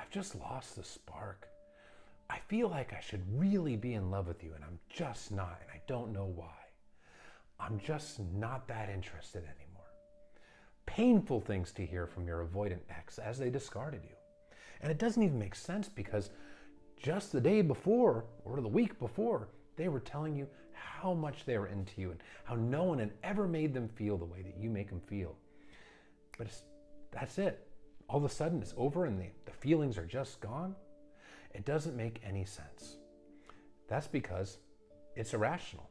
I've just lost the spark. I feel like I should really be in love with you and I'm just not, and I don't know why. I'm just not that interested anymore. Painful things to hear from your avoidant ex as they discarded you. And it doesn't even make sense because just the day before or the week before, they were telling you how much they were into you and how no one had ever made them feel the way that you make them feel. But that's it. All of a sudden it's over and the feelings are just gone. It doesn't make any sense. That's because it's irrational.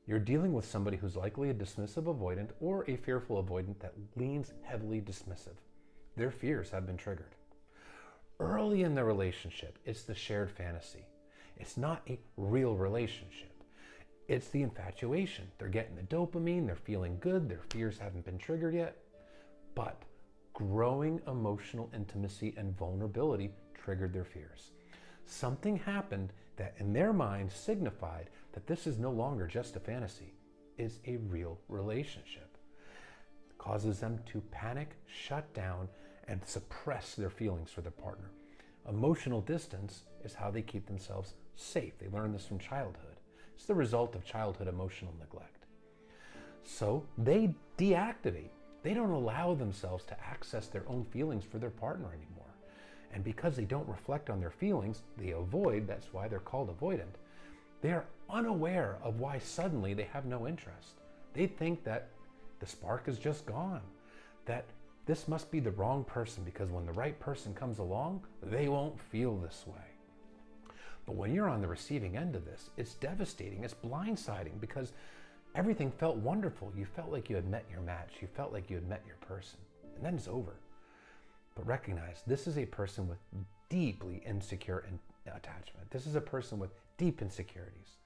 You're dealing with somebody who's likely a dismissive avoidant or a fearful avoidant that leans heavily dismissive. Their fears have been triggered. Early in the relationship, it's the shared fantasy. It's not a real relationship. It's the infatuation. They're getting the dopamine, they're feeling good, their fears haven't been triggered yet. But growing emotional intimacy and vulnerability triggered their fears. Something happened that in their mind signified that this is no longer just a fantasy, it's a real relationship. It causes them to panic, shut down, and suppress their feelings for their partner. Emotional distance is how they keep themselves safe. They learn this from childhood. It's the result of childhood emotional neglect. So they deactivate. They don't allow themselves to access their own feelings for their partner anymore. And because they don't reflect on their feelings, they avoid. That's why they're called avoidant. They are unaware of why suddenly they have no interest. They think that the spark is just gone, that this must be the wrong person because when the right person comes along, they won't feel this way. But when you're on the receiving end of this, it's devastating, it's blindsiding because everything felt wonderful. You felt like you had met your match. You felt like you had met your person. And then it's over. But recognize this is a person with deeply insecure attachment. This is a person with deep insecurities.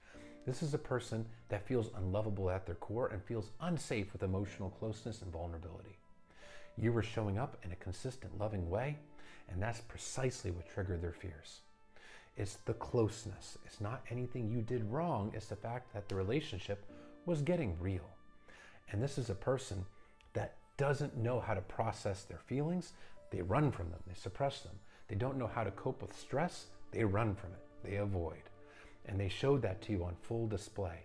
This is a person that feels unlovable at their core and feels unsafe with emotional closeness and vulnerability. You were showing up in a consistent, loving way, and that's precisely what triggered their fears. It's the closeness. It's not anything you did wrong. It's the fact that the relationship was getting real. And this is a person that doesn't know how to process their feelings. They run from them. They suppress them. They don't know how to cope with stress. They run from it. They avoid. And they showed that to you on full display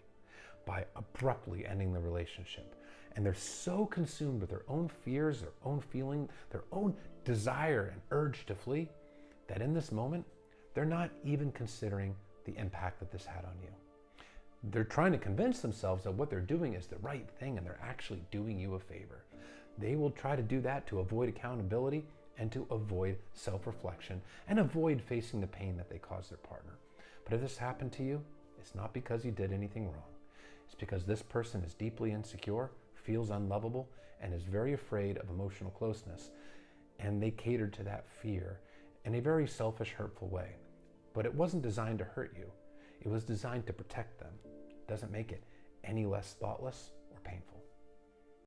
by abruptly ending the relationship. And they're so consumed with their own fears, their own feeling, their own desire and urge to flee, that in this moment, they're not even considering the impact that this had on you. They're trying to convince themselves that what they're doing is the right thing and they're actually doing you a favor. They will try to do that to avoid accountability and to avoid self-reflection and avoid facing the pain that they cause their partner. But if this happened to you, it's not because you did anything wrong. It's because this person is deeply insecure, feels unlovable, and is very afraid of emotional closeness. And they catered to that fear in a very selfish, hurtful way. But it wasn't designed to hurt you. It was designed to protect them. It doesn't make it any less thoughtless or painful.